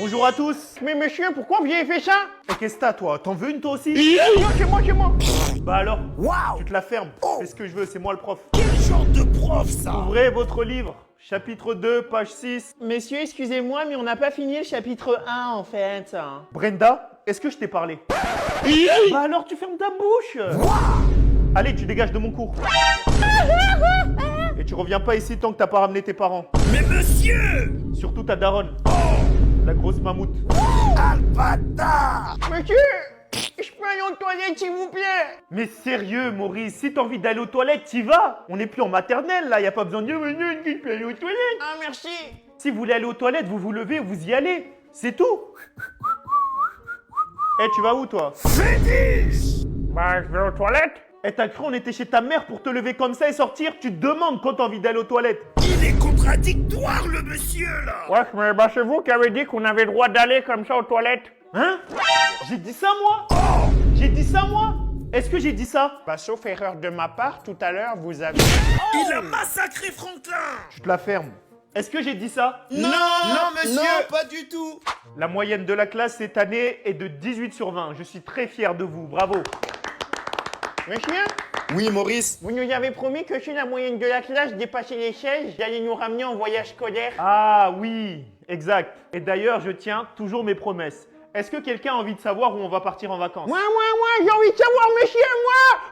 Bonjour à tous. Mais monsieur, pourquoi vous avez fait ça? Et qu'est-ce que t'as, toi? T'en veux une, toi aussi? Non, c'est moi. Bah alors, Waouh! tu te la fermes. Fais ce que je veux, c'est moi le prof. Quel genre de prof ça? Ouvrez votre livre. Chapitre 2, page 6. Messieurs, excusez-moi, mais on n'a pas fini le chapitre 1 en fait. Brenda, est-ce que je t'ai parlé? Bah alors, tu fermes ta bouche. Allez, tu dégages de mon cours. Et tu reviens pas ici tant que t'as pas ramené tes parents. Mais monsieur! Surtout ta daronne. La grosse mammouth. Alpata! Monsieur, je peux aller aux toilettes s'il vous plaît? Mais sérieux, Maurice, si t'as envie d'aller aux toilettes, t'y vas. On n'est plus en maternelle, là. Y a pas besoin de dire, mais non, je peux aller aux toilettes. Ah merci. Si vous voulez aller aux toilettes, vous vous levez, vous y allez. C'est tout. Eh, tu vas où, toi? Fétiche! Bah, je vais aux toilettes. Eh, t'as cru on était chez ta mère pour te lever comme ça et sortir? Tu te demandes quand t'as envie d'aller aux toilettes. Il est contradictoire le monsieur là! Ouais, mais bah c'est vous qui avez dit qu'on avait le droit d'aller comme ça aux toilettes. Hein? J'ai dit ça, moi? J'ai dit ça, moi? Est-ce que j'ai dit ça? Bah sauf erreur de ma part, tout à l'heure vous avez... Il a massacré Franklin! Je te la ferme. Est-ce que j'ai dit ça? Non, monsieur! Non, pas du tout! La moyenne de la classe cette année est de 18 sur 20. Je suis très fier de vous. Bravo. Monsieur, Oui, Maurice. vous nous avez promis que si la moyenne de la classe dépassait les 16, vous allez nous ramener en voyage scolaire. Ah oui, exact. Et d'ailleurs, je tiens toujours mes promesses. Est-ce que quelqu'un a envie de savoir où on va partir en vacances? Moi, j'ai envie de savoir, monsieur,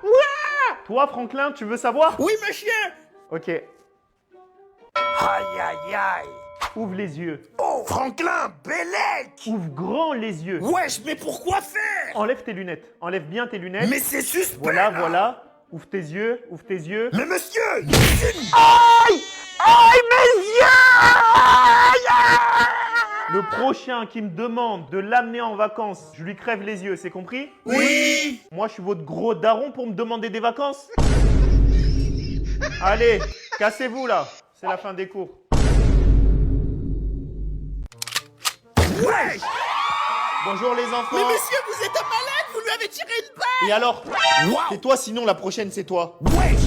moi! Toi, Franklin, tu veux savoir? Oui, monsieur! Ok. Aïe, aïe, aïe! Ouvre les yeux. Oh, Franklin, Bellec! Ouvre grand les yeux. Wesh, mais pourquoi faire? Enlève tes lunettes. Enlève bien tes lunettes. Mais c'est suspect! Voilà, là. voilà. Ouvre tes yeux. Ouvre tes yeux. Mais monsieur! Aïe, mes yeux! Le prochain qui me demande de l'amener en vacances, je lui crève les yeux, c'est compris? Oui! Moi, je suis votre gros daron pour me demander des vacances? Allez, cassez-vous là. C'est la fin des cours. Wesh! Bonjour les enfants. Mais monsieur, vous êtes un malade! Vous lui avez tiré une balle! Et alors? Waouh! C'est toi, sinon la prochaine c'est toi. Wesh!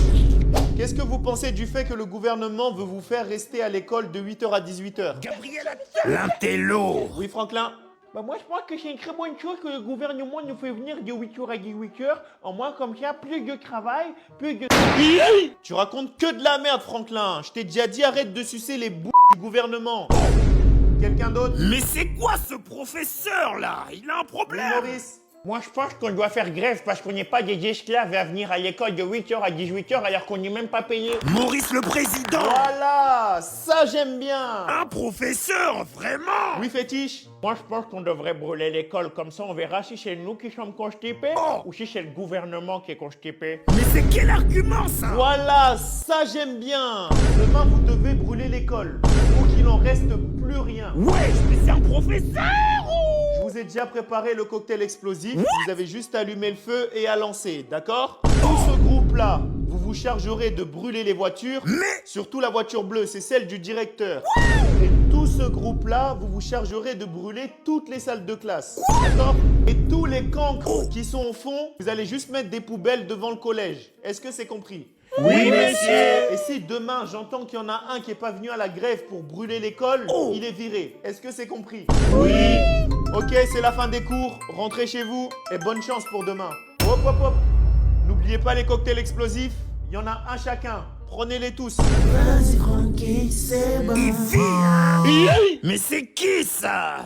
Qu'est-ce que vous pensez du fait que le gouvernement veut vous faire rester à l'école de 8h à 18h? Gabriel Attal! L'intello! Oui, Franklin? Bah moi je pense que c'est une très bonne chose que le gouvernement nous fait venir de 8h à 18h. Au moins comme ça, plus de travail, plus de... Tu racontes que de la merde, Franklin. Je t'ai déjà dit arrête de sucer les bouts du gouvernement. Quelqu'un d'autre? Mais c'est quoi ce professeur là? Il a un Oui, problème! Maurice? Moi je pense qu'on doit faire grève parce qu'on n'est pas des esclaves à venir à l'école de 8h à 18h alors qu'on n'est même pas payé. Maurice le président! Voilà, ça j'aime bien. Un professeur, vraiment? Oui, fétiche? Moi je pense qu'on devrait brûler l'école, comme ça on verra si c'est nous qui sommes constipés ou si c'est le gouvernement qui est constipé. Mais c'est quel argument ça? Voilà, ça j'aime bien. Demain, vous devez brûler l'école. Faut qu'il en reste plus rien. Wesh, mais c'est un professeur! Je vous ai déjà préparé le cocktail explosif. Vous avez juste à allumer le feu et à lancer, d'accord? Tout ce groupe-là, vous vous chargerez de brûler les voitures. Mais Surtout la voiture bleue, c'est celle du directeur. Et tout ce groupe-là, vous vous chargerez de brûler toutes les salles de classe. D'accord? Et tous les cancres qui sont au fond, vous allez juste mettre des poubelles devant le collège. Est-ce que c'est compris? Oui, monsieur! Et si demain j'entends qu'il y en a un qui n'est pas venu à la grève pour brûler l'école, il est viré. Est-ce que c'est compris? Oui! Ok, c'est la fin des cours. Rentrez chez vous et bonne chance pour demain. Hop, hop, hop. N'oubliez pas les cocktails explosifs. Il y en a un chacun. Prenez-les tous. Vas-y Francky, c'est bon. Il vit! Mais c'est qui ça?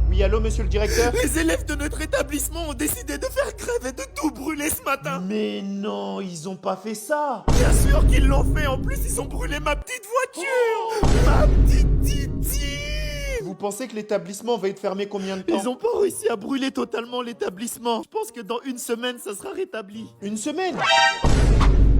Oui, allô, monsieur le directeur? Les élèves de notre établissement ont décidé de faire grève et de tout brûler ce matin! Mais non, ils ont pas fait ça. Bien sûr qu'ils l'ont fait, en plus ils ont brûlé ma petite voiture! Ma petite Titi! Vous pensez que l'établissement va être fermé combien de temps? Ils ont pas réussi à brûler totalement l'établissement. Je pense que dans une semaine, ça sera rétabli. Une semaine?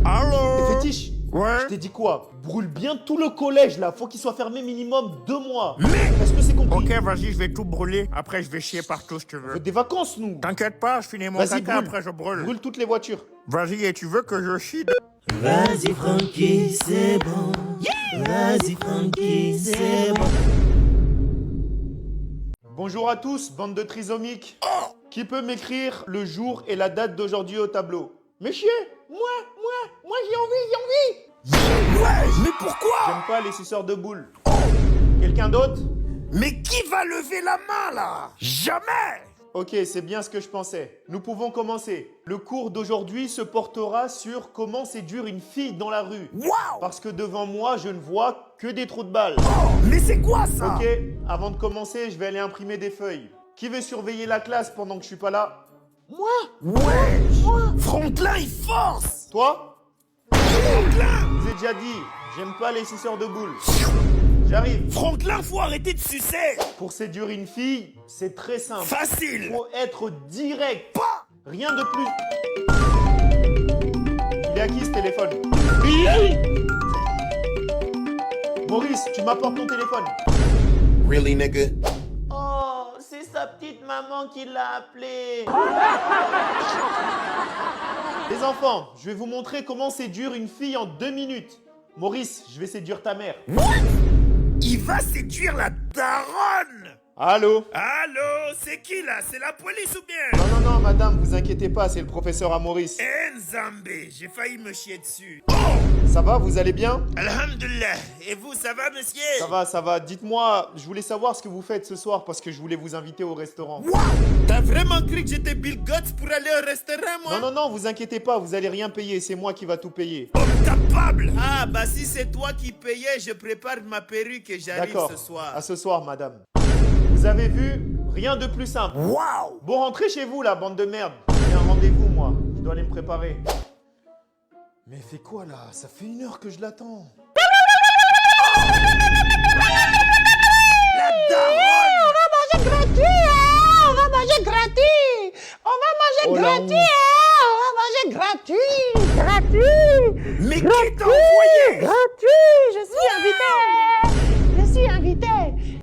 Allô? Et fétiche? Ouais? Je t'ai dit quoi? Brûle bien tout le collège là. Faut qu'il soit fermé minimum 2 mois. Mais... Est-ce que c'est compris? Ok, vas-y, je vais tout brûler. Après, je vais chier partout si tu On veux. veut des vacances, nous. T'inquiète pas, je finis mon Vas-y, caca, brûle. après je brûle. Brûle toutes les voitures. Vas-y, et tu veux que je chie Vas-y Francky, c'est bon. Vas-y Francky, c'est bon. Bonjour à tous, bande de trisomiques. Qui peut m'écrire le jour et la date d'aujourd'hui au tableau? Monsieur, moi j'ai envie. Ouais, mais pourquoi? J'aime pas les suceurs de boules. Quelqu'un d'autre? Mais qui va lever la main, là? Jamais! Ok, c'est bien ce que je pensais. Nous pouvons commencer. Le cours d'aujourd'hui se portera sur comment séduire une fille dans la rue. Waouh! Parce que devant moi, je ne vois que des trous de balles. Oh, mais c'est quoi ça? Ok, avant de commencer, je vais aller imprimer des feuilles. Qui veut surveiller la classe pendant que je suis pas là? Ouais! Franklin, il force! Toi? Franklin! Je vous ai déjà dit, j'aime pas les suceurs de boules. J'arrive. Franklin, faut arrêter de sucer! Pour séduire une fille, c'est très simple. Facile! Faut être direct. Pas! Rien de plus. Il est à qui ce téléphone? Maurice, tu m'apportes ton téléphone. Really, nigga? Oh, c'est sa petite maman qui l'a appelé. Les enfants, je vais vous montrer comment séduire une fille en 2 minutes. Maurice, je vais séduire ta mère. Il va séduire la daronne! Allô? Allô, c'est qui là? C'est la police ou bien? Non, non, non, madame, vous inquiétez pas, c'est le professeur Amoris. Nzambé, j'ai failli me chier dessus. Ça va, vous allez bien? Alhamdulillah. Et vous, ça va, monsieur? Ça va, ça va. Dites-moi, je voulais savoir ce que vous faites ce soir parce que je voulais vous inviter au restaurant. Waouh! T'as vraiment cru que j'étais Bill Gates pour aller au restaurant, moi? Non, non, non, vous inquiétez pas, vous allez rien payer, c'est moi qui va tout payer. Homme capable! Ah, bah si c'est toi qui payais, je prépare ma perruque et j'arrive D'accord, ce soir. à ce soir, madame. Vous avez vu, rien de plus simple. Waouh! Bon, rentrez chez vous, la bande de merde. J'ai un rendez-vous, moi. Je dois aller me préparer. Mais fais quoi, là? Ça fait 1 heure que je l'attends. La daronne! On va manger gratuit, hein. On va manger gratuit. On va manger Oh, la gratuit, honte. hein. On va manger gratuit. Gratuit. Mais qui t'a envoyé? Gratuit. Je suis invité. Je suis invité.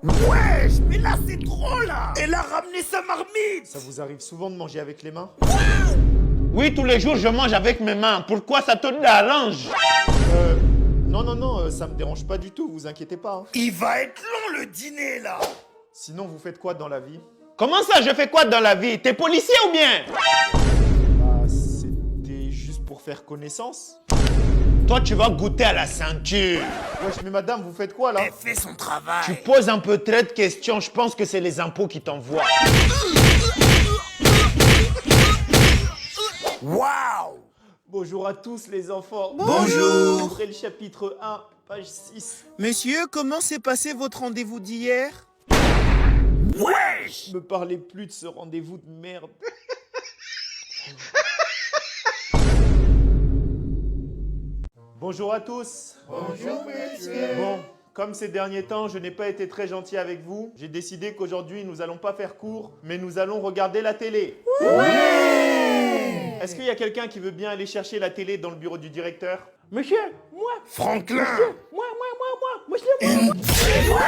Wesh, mais là c'est trop là! Elle a ramené sa marmite! Ça vous arrive souvent de manger avec les mains? Oui, tous les jours, je mange avec mes mains. Pourquoi ça te dérange? Non, non, non, ça me dérange pas du tout, vous inquiétez pas. Hein. Il va être long le dîner là! Sinon, vous faites quoi dans la vie? Comment ça, je fais quoi dans la vie? T'es policier ou bien? Bah, c'était juste pour faire connaissance. Toi, tu vas goûter à la ceinture. Wesh, mais madame, vous faites quoi, là? Elle fait son travail! Tu poses un peu trop de questions. Je pense que c'est les impôts qui t'envoient. Waouh! Bonjour à tous, les enfants. Bonjour. Après le chapitre 1, page 6. Monsieur, comment s'est passé votre rendez-vous d'hier? Wesh! Me parlez plus de ce rendez-vous de merde. Bonjour à tous. Bonjour monsieur! Bon, comme ces derniers temps, je n'ai pas été très gentil avec vous, j'ai décidé qu'aujourd'hui, nous allons pas faire cours, mais nous allons regarder la télé. Est-ce qu'il y a quelqu'un qui veut bien aller chercher la télé dans le bureau du directeur? Monsieur, moi, Franklin! moi, monsieur, moi.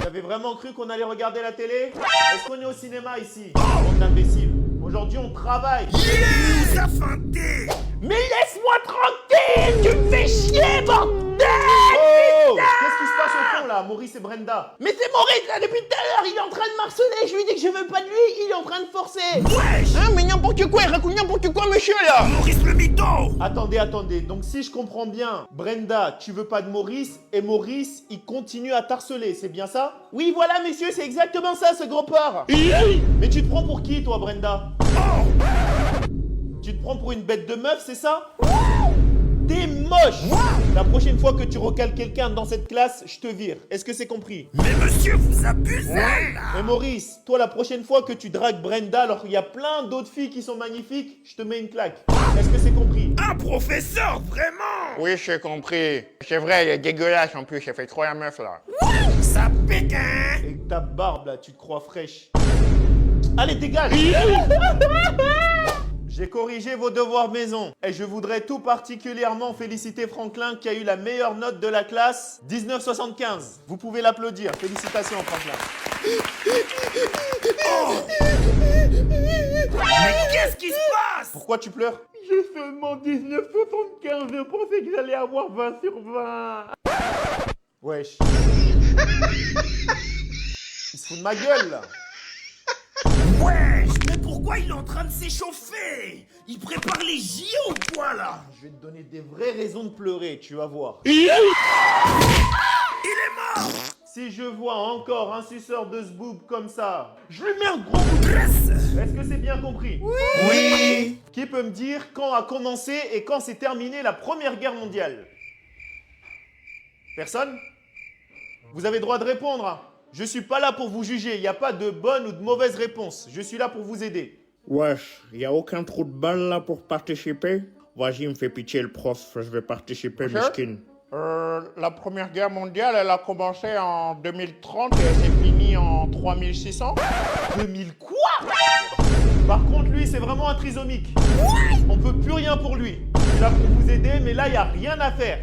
J'avais vraiment cru qu'on allait regarder la télé? Est-ce qu'on est au cinéma ici? Bande d'imbéciles. Aujourd'hui, on travaille. Il nous a feinté! Mais laisse-moi tranquille, tu me fais chier, bordel! Oh! Qu'est-ce qui se passe au fond là, Maurice et Brenda? Mais c'est Maurice là depuis tout à l'heure, il est en train de marceler, je lui dis que je veux pas de lui, il est en train de forcer. Wesh! Hein, mais n'importe quoi, il raconte n'importe quoi, monsieur là. Maurice le mytho! Attendez, attendez. Donc si je comprends bien, Brenda, tu veux pas de Maurice et Maurice, il continue à t'harceler, c'est bien ça? Oui, voilà, monsieur, c'est exactement ça, ce gros porc. Mais tu te prends pour qui, toi, Brenda? Tu te prends pour une bête de meuf, c'est ça? T'es moche! La prochaine fois que tu recales quelqu'un dans cette classe, je te vire. Est-ce que c'est compris? Mais monsieur, vous abusez là! Mais Maurice, toi, la prochaine fois que tu dragues Brenda alors qu'il y a plein d'autres filles qui sont magnifiques, je te mets une claque. Est-ce que c'est compris? Un professeur, vraiment! Oui, j'ai compris. C'est vrai, il est dégueulasse en plus, j'ai fait trop la meuf là. Ça pique, hein? Et ta barbe, là, tu te crois fraîche. Allez, dégage! J'ai corrigé vos devoirs maison. Et je voudrais tout particulièrement féliciter Franklin qui a eu la meilleure note de la classe 1975. Vous pouvez l'applaudir. Félicitations, Franklin. Mais qu'est-ce qui se passe? Pourquoi tu pleures? J'ai seulement 1975, je pensais que j'allais avoir 20 sur 20. Wesh. Il se fout de ma gueule, là. Wesh, mais pourquoi il est en train de s'échauffer? Il prépare les JO ou quoi là? Je vais te donner des vraies raisons de pleurer, tu vas voir. Il est mort! si je vois encore un suceur de zboob comme ça, Je lui mets un gros coup de graisse. est-ce que c'est bien compris? Oui. Qui peut me dire quand a commencé et quand s'est terminée la Première Guerre mondiale? Personne? Vous avez droit de répondre. Hein. Je suis pas là pour vous juger, il n'y a pas de bonne ou de mauvaise réponse. Je suis là pour vous aider. Wesh, y a aucun trou de balle là pour participer? Vas-y, me fait pitié le prof, je vais participer, miskin. La Première Guerre mondiale, elle a commencé en 2030 et elle s'est finie en 3600. 2000 quoi? Par contre, lui, c'est vraiment un trisomique. On peut plus rien pour lui. Je suis là pour vous aider, mais là, il n'y a rien à faire.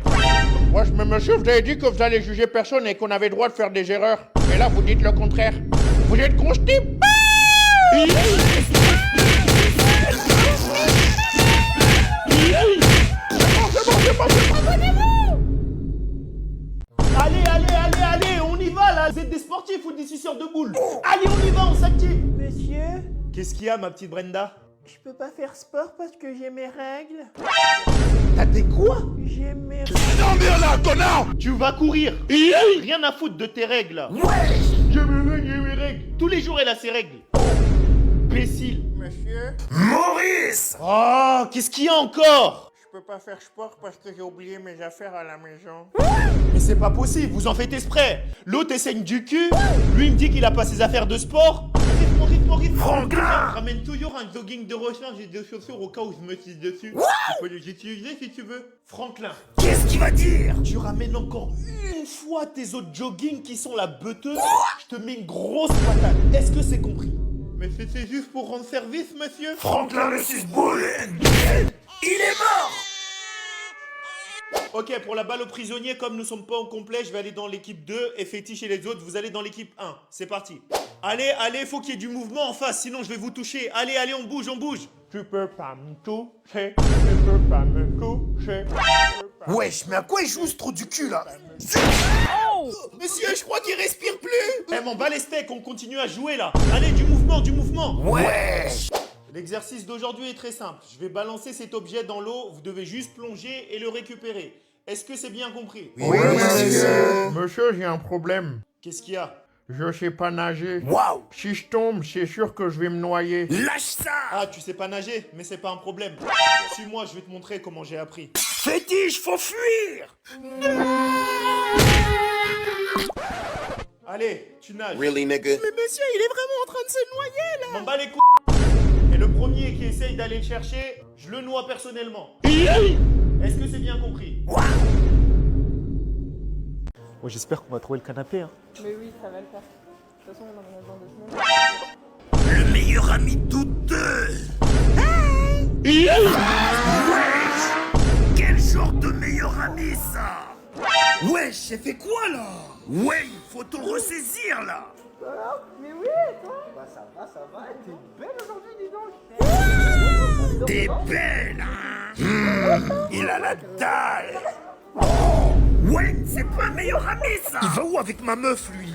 Wesh, mais monsieur, vous avez dit que vous allez juger personne et qu'on avait le droit de faire des erreurs. Et là, vous dites le contraire. Vous êtes constipé. Allez, on y va là. Vous êtes des sportifs ou des suceurs de boules? Allez, on y va, on s'active. Monsieur, Qu'est-ce qu'il y a, ma petite Brenda? je peux pas faire sport parce que j'ai mes règles. T'as des quoi? J'ai mes Tu vas courir. Rien à foutre de tes règles. J'ai mes règles. Tous les jours, elle a ses règles. Imbécile. Monsieur, Maurice. Oh, qu'est-ce qu'il y a encore? je peux pas faire sport parce que j'ai oublié mes affaires à la maison. Mais c'est pas possible, vous en faites exprès. L'autre essaye du cul, lui il me dit qu'il a pas ses affaires de sport. Rythme. Franklin. Ramène toujours un jogging de rechange et de chaussures au cas où je me tisse dessus. Tu peux les utiliser si tu veux. Franklin, Qu'est-ce qu'il va dire? tu ramènes encore une fois tes autres joggings qui sont la beuteuse, je te mets une grosse patate. Est-ce que c'est compris? Mais c'est juste pour rendre service, monsieur. Franklin le 6 boules. Il est mort. Ok, pour la balle aux prisonniers, comme nous sommes pas au complet, je vais aller dans l'équipe 2 et Fétiche et les autres, vous allez dans l'équipe 1. C'est parti. Allez, faut qu'il y ait du mouvement en face, sinon je vais vous toucher. Allez, on bouge. Tu peux pas me toucher. Tu peux pas me toucher. Wesh, mais à quoi il joue ce trou du cul là? Monsieur, je crois qu'il respire plus. Eh, m'en bats les steaks, on continue à jouer là. Allez, du mouvement. Wesh. L'exercice d'aujourd'hui est très simple. Je vais balancer cet objet dans l'eau, vous devez juste plonger et le récupérer. Est-ce que c'est bien compris? Oui, monsieur. Monsieur, j'ai un problème. Qu'est-ce qu'il y a? Je sais pas nager. Waouh. Si je tombe, c'est sûr que je vais me noyer. Lâche ça. Ah, tu sais pas nager, mais c'est pas un problème. Suis-moi, je vais te montrer comment j'ai appris. Fétiche, faut fuir. Allez, tu nages. Really, nigga? Mais monsieur, il est vraiment en train de se noyer là. M'en bats les couilles. Et le premier qui essaye d'aller le chercher, je le noie personnellement. Est-ce que c'est bien compris? Bon, j'espère qu'on va trouver le canapé. Hein. Mais oui, ça va le faire. De toute façon, on en a besoin 2 semaines. Le meilleur ami douteux. Quel genre de meilleur ami ça? Wesh, j'ai fait quoi là? Ouais, il faut te ressaisir là. Mais oui, toi? Bah ça va, t'es belle aujourd'hui, dis donc. T'es belle, hein? Il a la dalle. Oh, ouais, c'est pas un meilleur ami ça. Il va où avec ma meuf lui?